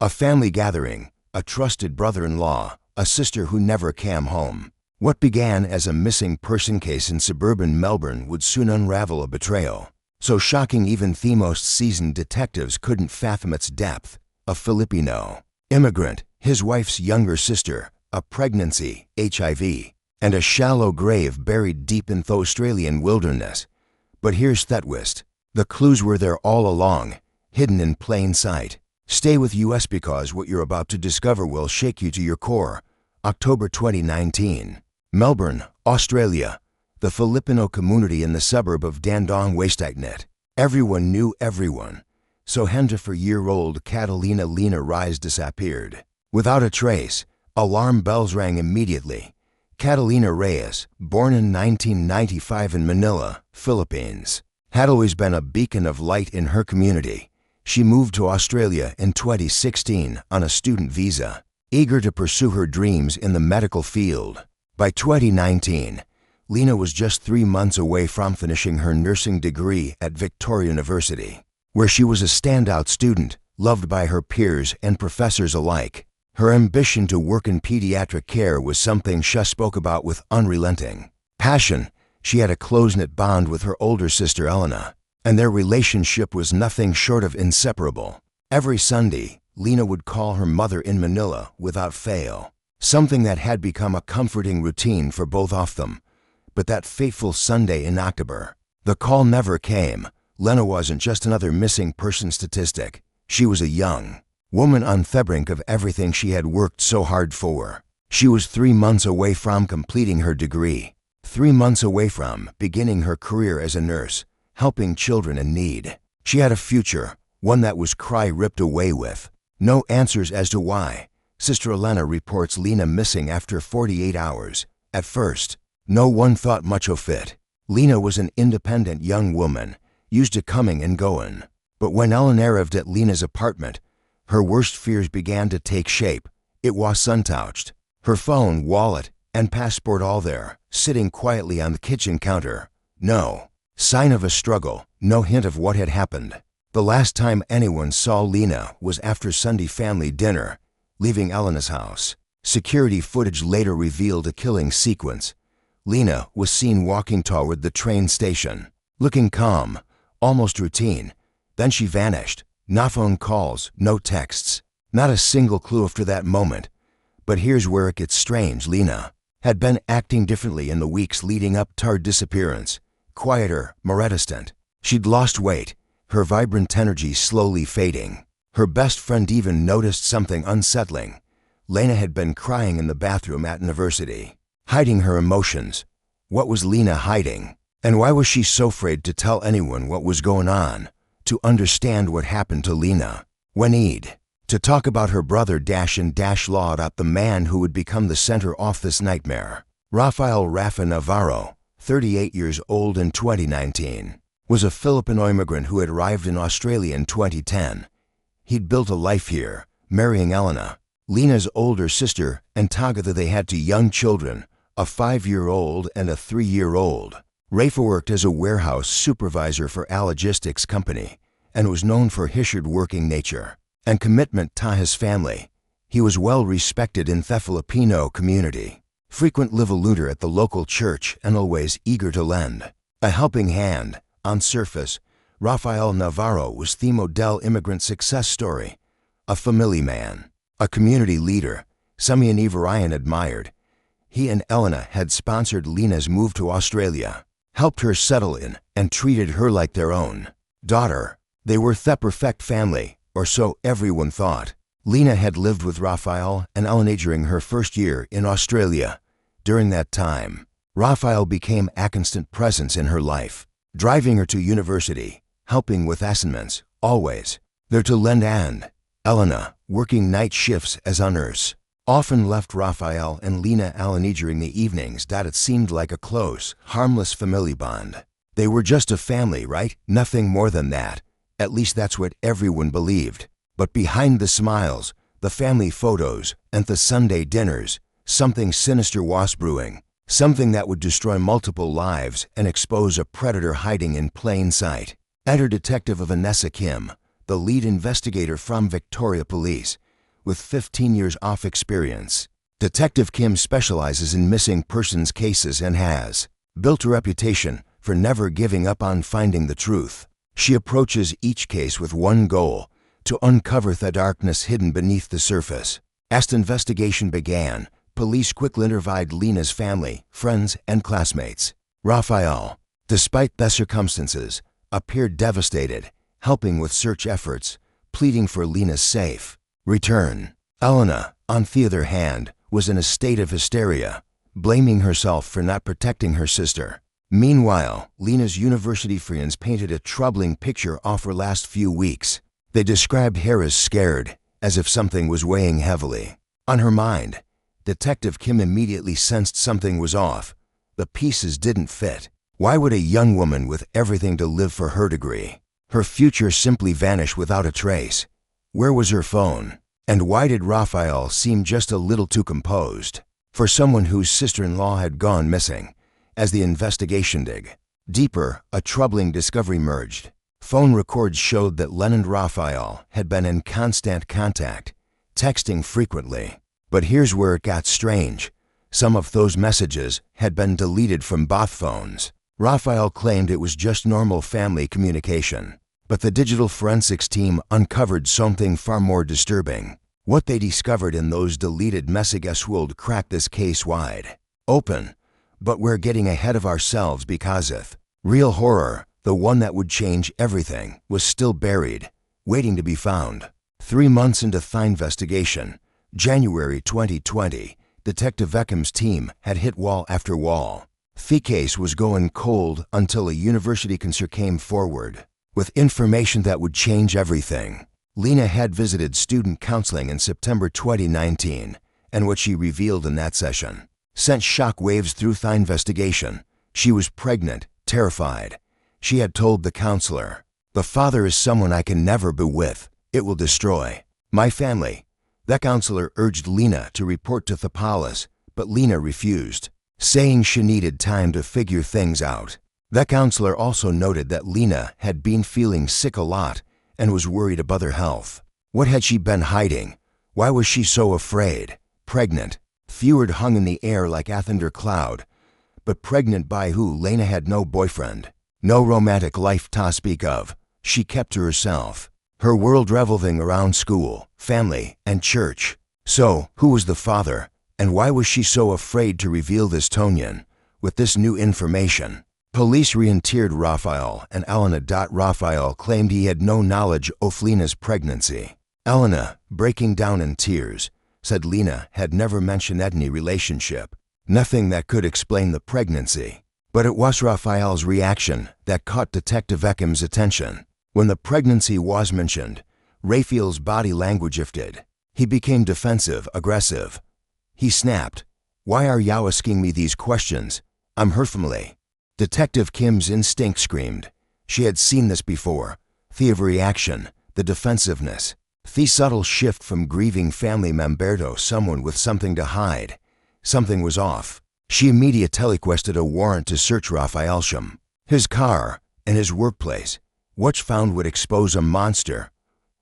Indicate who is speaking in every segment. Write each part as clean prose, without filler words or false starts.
Speaker 1: A family gathering, a trusted brother-in-law, a sister who never came home. What began as a missing person case in suburban Melbourne would soon unravel a betrayal so shocking even the most seasoned detectives couldn't fathom its depth. A Filipino immigrant, his wife's younger sister, a pregnancy, HIV, and a shallow grave buried deep in the Australian wilderness. But here's the twist. The clues were there all along, hidden in plain sight. Stay with us because what you're about to discover will shake you to your core. October 2019. Melbourne, Australia. The Filipino community in the suburb of Dandenong Ranges. Everyone knew everyone. So 24-year-old Catalina Lena Reyes disappeared. Without a trace, alarm bells rang immediately. Catalina Reyes, born in 1995 in Manila, Philippines, had always been a beacon of light in her community. She moved to Australia in 2016 on a student visa, eager to pursue her dreams in the medical field. By 2019, Lena was just 3 months away from finishing her nursing degree at Victoria University, where she was a standout student, loved by her peers and professors alike. Her ambition to work in pediatric care was something she spoke about with unrelenting passion. She had a close-knit bond with her older sister Lena, and their relationship was nothing short of inseparable. Every Sunday, Lena would call her mother in Manila without fail, something that had become a comforting routine for both of them. But that fateful Sunday in October, the call never came. Lena wasn't just another missing person statistic. She was a young woman on the brink of everything she had worked so hard for. She was 3 months away from completing her degree, 3 months away from beginning her career as a nurse, helping children in need. She had a future, one that was ripped away with no answers as to why. Sister Lena reports Lena missing after 48 hours. At first, no one thought much of it. Lena was an independent young woman, used to coming and going. But when Ellen arrived at Lena's apartment, her worst fears began to take shape. It was untouched. Her phone, wallet, and passport all there, sitting quietly on the kitchen counter. No sign of a struggle, no hint of what had happened. The last time anyone saw Lena was after Sunday family dinner, leaving Elena's house. Security footage later revealed a killing sequence. Lena was seen walking toward the train station, looking calm, almost routine. Then she vanished. No phone calls, no texts, not a single clue after that moment. But here's where it gets strange. Lena had been acting differently in the weeks leading up to her disappearance. Quieter, more reticent. She'd lost weight, her vibrant energy slowly fading. Her best friend even noticed something unsettling. Lena had been crying in the bathroom at university, hiding her emotions. What was Lena hiding? And why was she so afraid to tell anyone what was going on? To understand what happened to Lena, we need to talk about her brother Law about the man who would become the center of this nightmare. Raphael Navarro, 38 years old in 2019, was a Filipino immigrant who had arrived in Australia in 2010. He'd built a life here, marrying Lena, Lena's older sister, and together they had 2 young children, a 5-year-old and a 3-year-old. Raphael worked as a warehouse supervisor for a logistics company and was known for his hard-working nature and commitment to his family. He was well respected in the Filipino community, frequent live-a-looter at the local church and always eager to lend a helping hand. On surface, Raphael Navarro was the model immigrant success story, a family man, a community leader, someone Ryan admired. He and Lena had sponsored Lena's move to Australia, helped her settle in, and treated her like their own daughter. They were the perfect family, or so everyone thought. Lena had lived with Raphael and Lena during her first year in Australia. During that time, Raphael became a constant presence in her life, driving her to university, helping with assignments, always there to lend hand. Lena, working night shifts as a nurse, often left Raphael and Lena during the evenings. That it seemed like a close, harmless family bond. They were just a family, right? Nothing more than that. At least that's what everyone believed. But behind the smiles, the family photos, and the Sunday dinners, something sinister was brewing. Something that would destroy multiple lives and expose a predator hiding in plain sight. Enter Detective Vanessa Kim, the lead investigator from Victoria Police. with 15 years of experience. Detective Kim specializes in missing persons cases and has built a reputation for never giving up on finding the truth. She approaches each case with one goal: to uncover the darkness hidden beneath the surface. As the investigation began, police quickly interviewed Lena's family, friends, and classmates. Raphael, despite the circumstances, appeared devastated, helping with search efforts, pleading for Lena's safe return. Lena, on the other hand, was in a state of hysteria, blaming herself for not protecting her sister. Meanwhile, Lena's university friends painted a troubling picture of her last few weeks. They described her as scared, as if something was weighing heavily on her mind. Detective Kim immediately sensed something was off. The pieces didn't fit. Why would a young woman with everything to live for her degree, her future, simply vanish without a trace? Where was her phone? And why did Raphael seem just a little too composed for someone whose sister-in-law had gone missing? As the investigation dug deeper, a troubling discovery emerged. Phone records showed that Lena and Raphael had been in constant contact, texting frequently. But here's where it got strange. Some of those messages had been deleted from both phones. Raphael claimed it was just normal family communication, but the digital forensics team uncovered something far more disturbing. What they discovered in those deleted messages would crack this case wide open. But we're getting ahead of ourselves, because if real horror, the one that would change everything, was still buried, waiting to be found. 3 months into the investigation, January 2020, Detective Kim's team had hit wall after wall. The case was going cold until a university counselor came forward with information that would change everything. Lena had visited student counseling in September 2019, and what she revealed in that session sent shockwaves through the investigation. She was pregnant, terrified. She had told the counselor, "The father is someone I can never be with. It will destroy my family." The counselor urged Lena to report to the police, but Lena refused, saying she needed time to figure things out. The counselor also noted that Lena had been feeling sick a lot and was worried about her health. What had she been hiding? Why was she so afraid? Pregnant. Feared hung in the air like a thundercloud. But pregnant by who? Lena had no boyfriend, no romantic life to speak of. She kept to herself, her world revolving around school, family, and church. So, who was the father? And why was she so afraid to reveal this to Tonyan? With this new information, police reinterred Raphael and Lena. Raphael claimed he had no knowledge of Lena's pregnancy. Lena, breaking down in tears, said Lena had never mentioned any relationship, nothing that could explain the pregnancy. But it was Raphael's reaction that caught Detective Kim's attention. When the pregnancy was mentioned, Raphael's body language shifted. He became defensive, aggressive. He snapped, "Why are you asking me these questions? I'm her family." Detective Kim's instinct screamed. She had seen this before. The reaction, the defensiveness, the subtle shift from grieving family member to someone with something to hide. Something was off. She immediately requested a warrant to search Raphael's home, his car, and his workplace. What she found would expose a monster.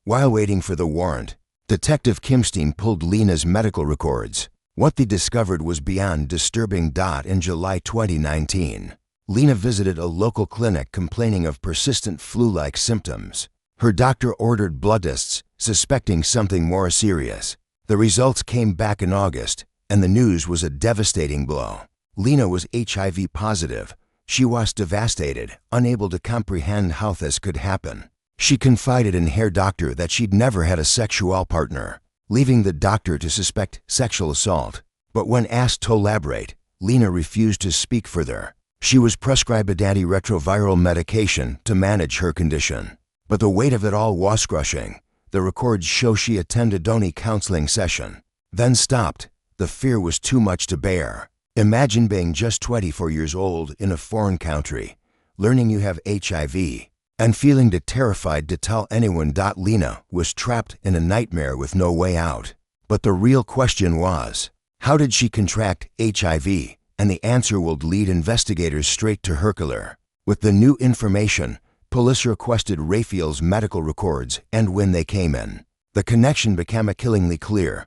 Speaker 1: While waiting for the warrant, Detective Kim's team pulled Lena's medical records. What they discovered was beyond disturbing. In July 2019, Lena visited a local clinic complaining of persistent flu-like symptoms. Her doctor ordered blood tests, suspecting something more serious. The results came back in August, and the news was a devastating blow. Lena was HIV positive. She was devastated, unable to comprehend how this could happen. She confided in her doctor that she'd never had a sexual partner, leaving the doctor to suspect sexual assault. But when asked to elaborate, Lena refused to speak further. She was prescribed antiretroviral medication to manage her condition. But the weight of it all was crushing. The records show she attended only counseling session, then stopped. The fear was too much to bear. Imagine being just 24 years old in a foreign country, learning you have HIV, and feeling terrified to tell anyone. Lena was trapped in a nightmare with no way out. But the real question was, how did she contract HIV? And the answer would lead investigators straight to her killer. With the new information, police requested Raphael's medical records, and when they came in, The connection became killingly clear.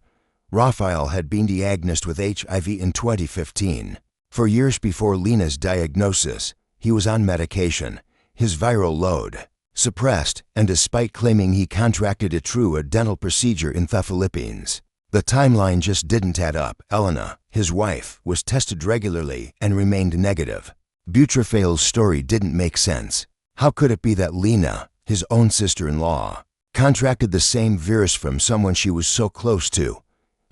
Speaker 1: Raphael had been diagnosed with HIV in 2015. For years before Lena's diagnosis, he was on medication, his viral load suppressed, and despite claiming he contracted it through a dental procedure in the Philippines. The timeline just didn't add up. Lena, his wife, was tested regularly and remained negative. Raphael's story didn't make sense. How could it be that Lena, his own sister-in-law, contracted the same virus from someone she was so close to?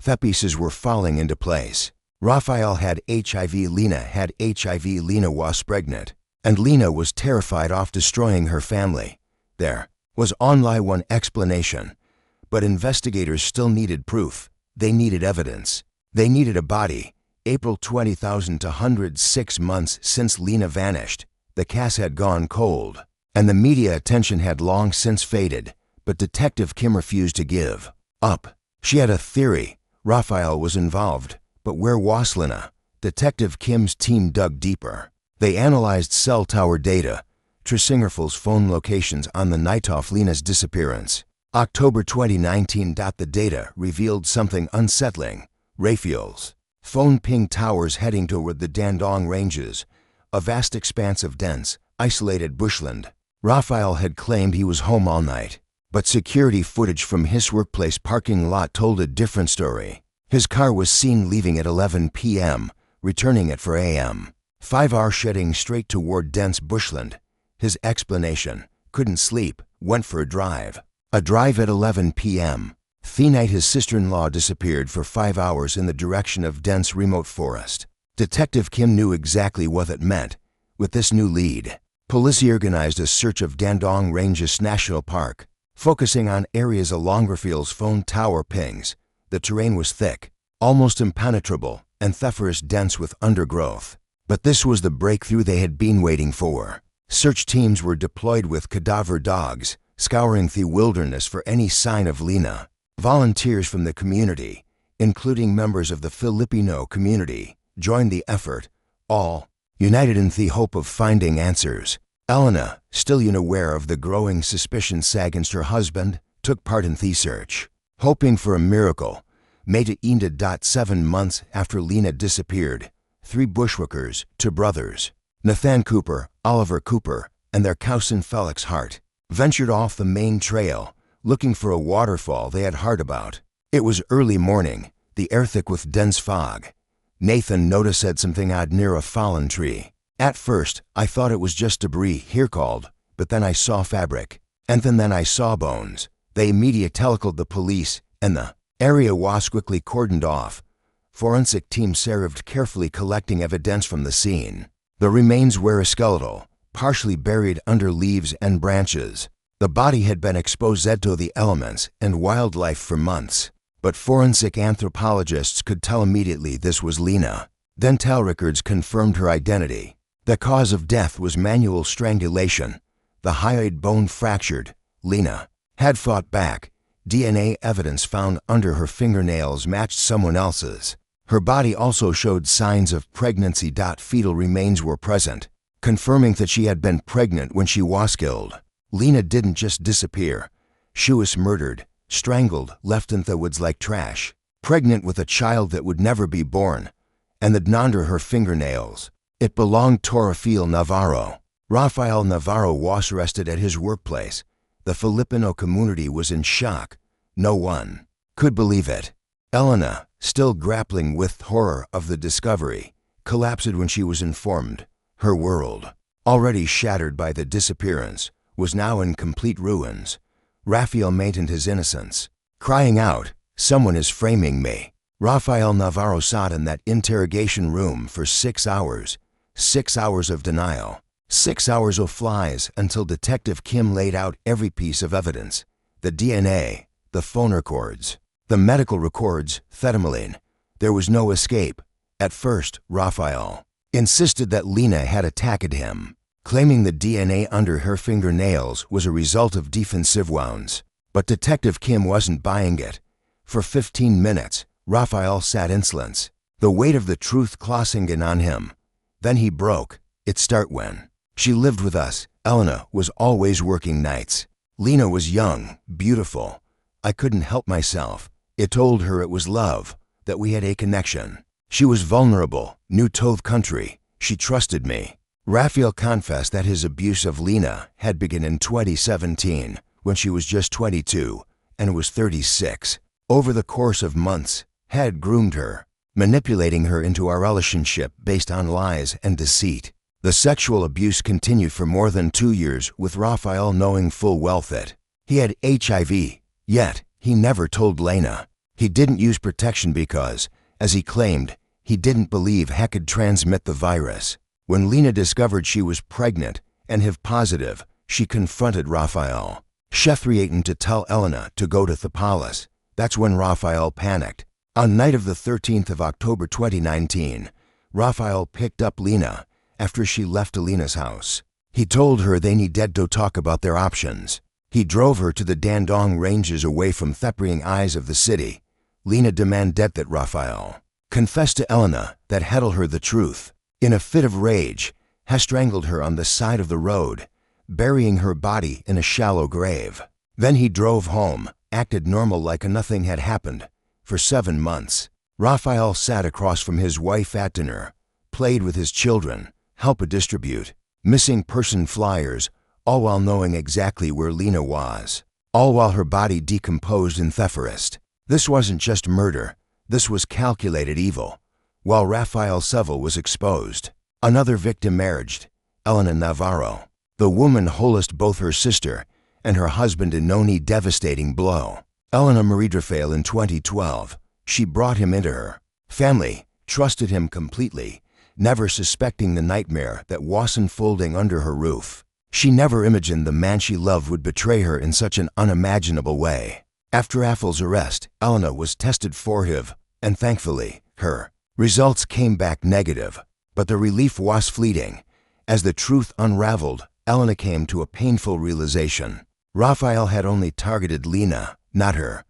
Speaker 1: The pieces were falling into place. Raphael had HIV, Lena had HIV, Lena was pregnant, and Lena was terrified of destroying her family. There was only one explanation, but investigators still needed proof. They needed evidence. They needed a body. April 20,206 months since Lena vanished. The case had gone cold, and the media attention had long since faded, but Detective Kim refused to give up. She had a theory. Raphael was involved, but where was Lena? Detective Kim's team dug deeper. They analyzed cell tower data, Singerful's phone locations on the night of Lena's disappearance. October 2019. The data revealed something unsettling. Raphael's phone ping towers heading toward the Dandenong Ranges, a vast expanse of dense, isolated bushland. Raphael had claimed he was home all night, but security footage from his workplace parking lot told a different story. His car was seen leaving at 11 p.m., returning at 4 a.m. 5 hours heading straight toward dense bushland. His explanation: couldn't sleep, went for a drive. A drive at 11 p.m. The night his sister-in-law disappeared for 5 hours in the direction of dense remote forest. Detective Kim knew exactly what it meant. With this new lead, police organized a search of Dandenong Ranges National Park, focusing on areas along Raphael's phone tower pings. The terrain was thick, almost impenetrable, and the forest dense with undergrowth. But this was the breakthrough they had been waiting for. Search teams were deployed with cadaver dogs, scouring the wilderness for any sign of Lena. Volunteers from the community, including members of the Filipino community, joined the effort, all united in the hope of finding answers. Lena, still unaware of the growing suspicions against her husband, took part in the search, hoping for a miracle. Made it ended. 7 months after Lena disappeared, 3 bushwhackers, 2 brothers, Nathan Cooper, Oliver Cooper, and their cousin Felix Hart, ventured off the main trail, looking for a waterfall they had heard about. It was early morning, the air thick with dense fog. Nathan noticed something odd near a fallen tree. At first, I thought it was just debris, he called, but then I saw fabric, and then I saw bones. They immediately telephoned the police, and the area was quickly cordoned off. Forensic teams served carefully collecting evidence from the scene. The remains were skeletal, partially buried under leaves and branches. The body had been exposed to the elements and wildlife for months, but forensic anthropologists could tell immediately this was Lena. Dental records confirmed her identity. The cause of death was manual strangulation. The hyoid bone fractured. Lena had fought back. DNA evidence found under her fingernails matched someone else's. Her body also showed signs of pregnancy. Fetal remains were present, confirming that she had been pregnant when she was killed. Lena didn't just disappear. She was murdered, strangled, left in the woods like trash, pregnant with a child that would never be born, and that under her fingernails. It belonged to Raphael Navarro. Raphael Navarro was arrested at his workplace. The Filipino community was in shock. No one could believe it. Lena, still grappling with horror of the discovery, collapsed when she was informed. Her world, already shattered by the disappearance, was now in complete ruins. Raphael maintained his innocence, crying out, "Someone is framing me." Raphael Navarro sat in that interrogation room for 6 hours. 6 hours of denial. 6 hours of lies until Detective Kim laid out every piece of evidence. The DNA, the phone records, the medical records, thetameline. There was no escape. At first, Raphael insisted that Lena had attacked him, claiming the DNA under her fingernails was a result of defensive wounds. But Detective Kim wasn't buying it. For 15 minutes, Raphael sat in silence, the weight of the truth closing in on him. Then he broke. It started when she lived with us. Lena was always working nights. Lena was young, beautiful, I couldn't help myself. It told her it was love, that we had a connection. She was vulnerable, new to the country. She trusted me. Raphael confessed that his abuse of Lena had begun in 2017, when she was just 22 and was 36. Over the course of months, had groomed her, manipulating her into our relationship based on lies and deceit. The sexual abuse continued for more than 2 years, with Raphael knowing full well that he had HIV, yet he never told Lena. He didn't use protection because, as he claimed, he didn't believe he could transmit the virus. When Lena discovered she was pregnant and HIV positive, she confronted Raphael. She threatened to tell Lena to go to the palace. That's when Raphael panicked. On night of the 13th of October 2019, Raphael picked up Lena after she left Lena's house. He told her they needed to talk about their options. He drove her to the Dandenong Ranges away from the prying eyes of the city. Lena demanded that Raphael confess to Lena that he'd told her the truth. In a fit of rage, he strangled her on the side of the road, burying her body in a shallow grave. Then he drove home, acted normal like nothing had happened. For 7 months, Raphael sat across from his wife at dinner, played with his children, helped distribute missing person flyers, all while knowing exactly where Lena was, all while her body decomposed in the forest. This wasn't just murder, this was calculated evil. While Raphael Seville was exposed, another victim emerged, Raphael Navarro. The woman holed both her sister and her husband in a devastating blow. Elena married Raphael in 2012. She brought him into her family, trusted him completely, never suspecting the nightmare that was unfolding under her roof. She never imagined the man she loved would betray her in such an unimaginable way. After Raphael's arrest, Elena was tested for HIV, and thankfully, her results came back negative. But the relief was fleeting. As the truth unraveled, Elena came to a painful realization. Raphael had only targeted Lena, not her.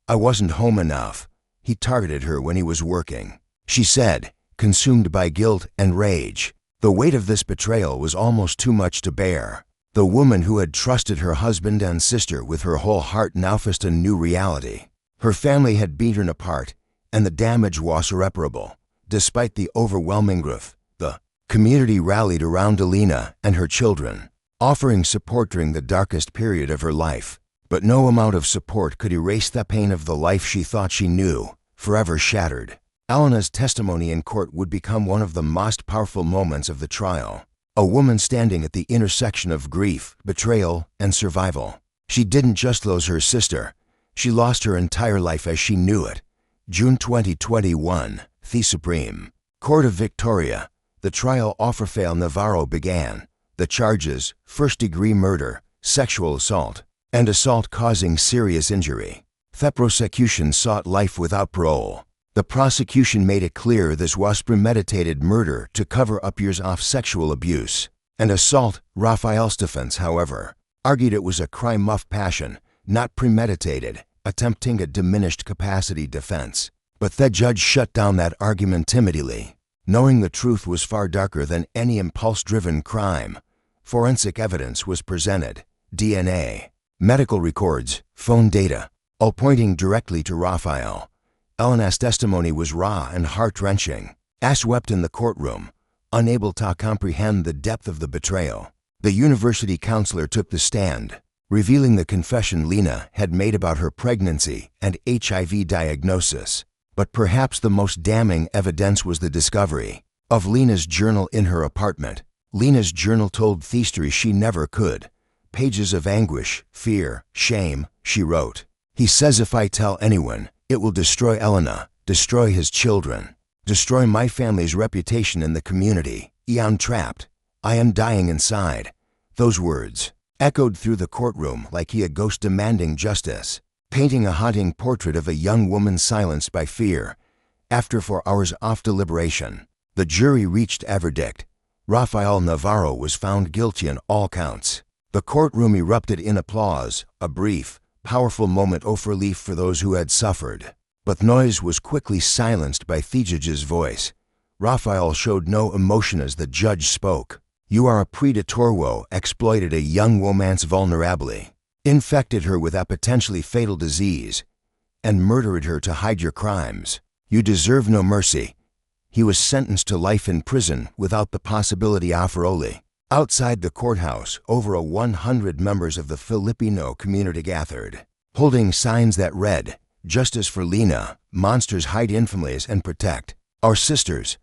Speaker 1: I wasn't home enough. He targeted her when he was working, she said, consumed by guilt and rage. The weight of this betrayal was almost too much to bear. The woman who had trusted her husband and sister with her whole heart now faced a new reality. Her family had beaten apart, and the damage was irreparable. Despite the overwhelming grief, the community rallied around Lena and her children, offering support during the darkest period of her life. But no amount of support could erase the pain of the life she thought she knew, forever shattered. Elena's testimony in court would become one of the most powerful moments of the trial. A woman standing at the intersection of grief, betrayal, and survival. She didn't just lose her sister, she lost her entire life as she knew it. June 2021, the Supreme Court of Victoria. The trial of Raphael Navarro began. The charges: first-degree murder, sexual assault, and assault causing serious injury. The prosecution sought life without parole. The prosecution made it clear this was premeditated murder to cover up years of sexual abuse and assault. Raphael's defense, however, argued it was a crime of passion, not premeditated, attempting a diminished capacity defense. But the judge shut down that argument timidly, knowing the truth was far darker than any impulse-driven crime. Forensic evidence was presented: DNA, medical records, phone data, all pointing directly to Raphael. Elena's testimony was raw and heart-wrenching. Ash wept in the courtroom, unable to comprehend the depth of the betrayal. The university counselor took the stand, revealing the confession Lena had made about her pregnancy and HIV diagnosis. But perhaps the most damning evidence was the discovery of Lena's journal in her apartment. Lena's journal told the story she never could. Pages of anguish, fear, shame, she wrote. He says if I tell anyone, it will destroy Elena, destroy his children, destroy my family's reputation in the community. I am trapped. I am dying inside. Those words echoed through the courtroom like a ghost demanding justice, painting a haunting portrait of a young woman silenced by fear. After 4 hours of deliberation, the jury reached a verdict. Raphael Navarro was found guilty on all counts. The courtroom erupted in applause, a brief, powerful moment of relief for those who had suffered. But noise was quickly silenced by the judge's voice. Raphael showed no emotion as the judge spoke. You are a predator who exploited a young woman's vulnerability. infected her with a potentially fatal disease, and murdered her to hide your crimes. You deserve no mercy. He was sentenced to life in prison without the possibility of parole. Outside the courthouse, over 100 members of the Filipino community gathered, holding signs that read, "Justice for Lena, monsters hide infamies and protect our sisters."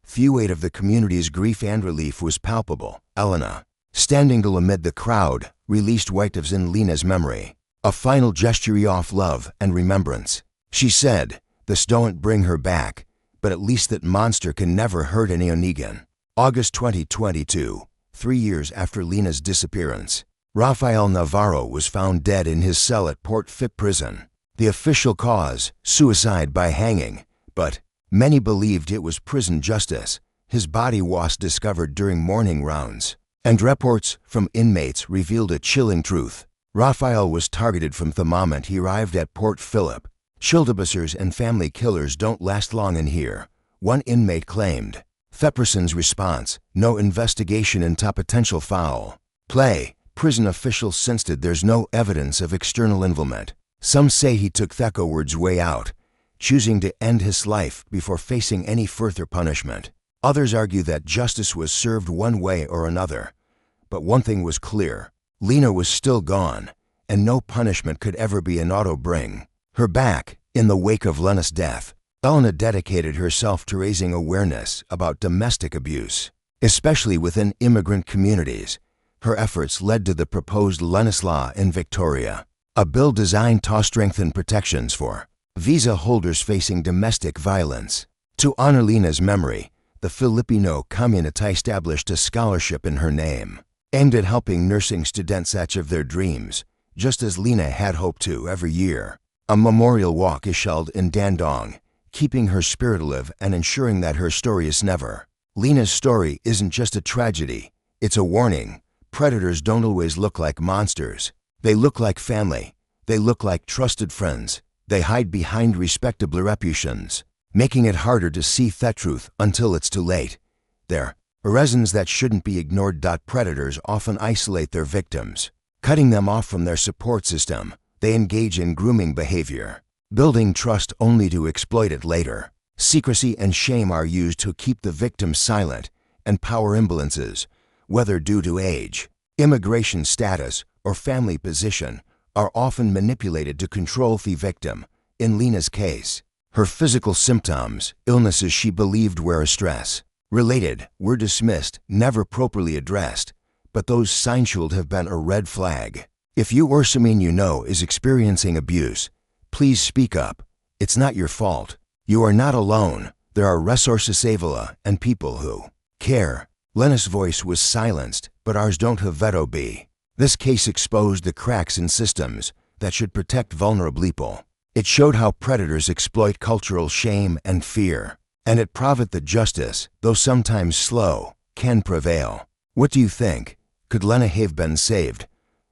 Speaker 1: Few weight of the community's grief and relief was palpable. Elena, standing tall amid the crowd, released whites in Lena's memory, a final gesture of love and remembrance. She said, "This don't bring her back, but at least that monster can never hurt any again." August 2022, 3 years after Lena's disappearance, Raphael Navarro was found dead in his cell at Port Phillip Prison. The official cause, suicide by hanging, but many believed it was prison justice. His body was discovered during morning rounds, and reports from inmates revealed a chilling truth. Raphael was targeted from the moment he arrived at Port Phillip. "Childabusers and family killers don't last long in here," one inmate claimed. The person's response, "No investigation into potential foul play." Prison officials sensed there's no evidence of external involvement. Some say he took the coward's way out, choosing to end his life before facing any further punishment. Others argue that justice was served one way or another. But one thing was clear: Lena was still gone, and no punishment could ever be an auto bring her back. In the wake of Lena's death, Elena dedicated herself to raising awareness about domestic abuse, especially within immigrant communities. Her efforts led to the proposed Lena's Law in Victoria, a bill designed to strengthen protections for visa holders facing domestic violence. To honor Lena's memory, the Filipino community established a scholarship in her name, aimed at helping nursing students achieve their dreams, just as Lena had hoped to. Every year, a memorial walk is held in Dandenong, keeping her spirit alive and ensuring that her story is never. Lena's story isn't just a tragedy, it's a warning. Predators don't always look like monsters. They look like family. They look like trusted friends. They hide behind respectable reputations, making it harder to see that truth until it's too late. There are reasons that shouldn't be ignored. Predators often isolate their victims, cutting them off from their support system. They engage in grooming behavior, building trust only to exploit it later. Secrecy and shame are used to keep the victim silent, and power imbalances, whether due to age, immigration status, or family position, are often manipulated to control the victim. In Lena's case, her physical symptoms, illnesses she believed were stress-related, were dismissed, never properly addressed, but those signs should have been a red flag. If you or someone you know is experiencing abuse, please speak up. It's not your fault. You are not alone. There are resources available and people who care. Lena's voice was silenced, but ours don't have veto be. This case exposed the cracks in systems that should protect vulnerable people. It showed how predators exploit cultural shame and fear, and it proved that justice, though sometimes slow, can prevail. What do you think? Could Lena have been saved?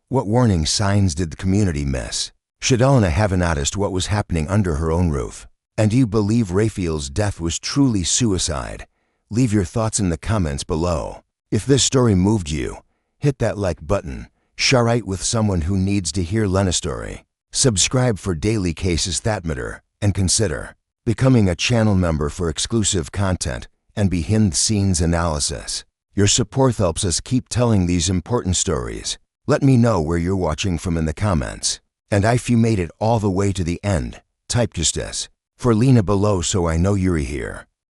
Speaker 1: What warning signs did the community miss? Should Elena have noticed what was happening under her own roof? And do you believe Raphael's death was truly suicide? Leave your thoughts in the comments below. If this story moved you, hit that like button, share it with someone who needs to hear Lena's story. Subscribe for daily cases that matter, and consider becoming a channel member for exclusive content and behind-the-scenes analysis. Your support helps us keep telling these important stories. Let me know where you're watching from in the comments. And if you made it all the way to the end, type justice for Lena below so I know you're here.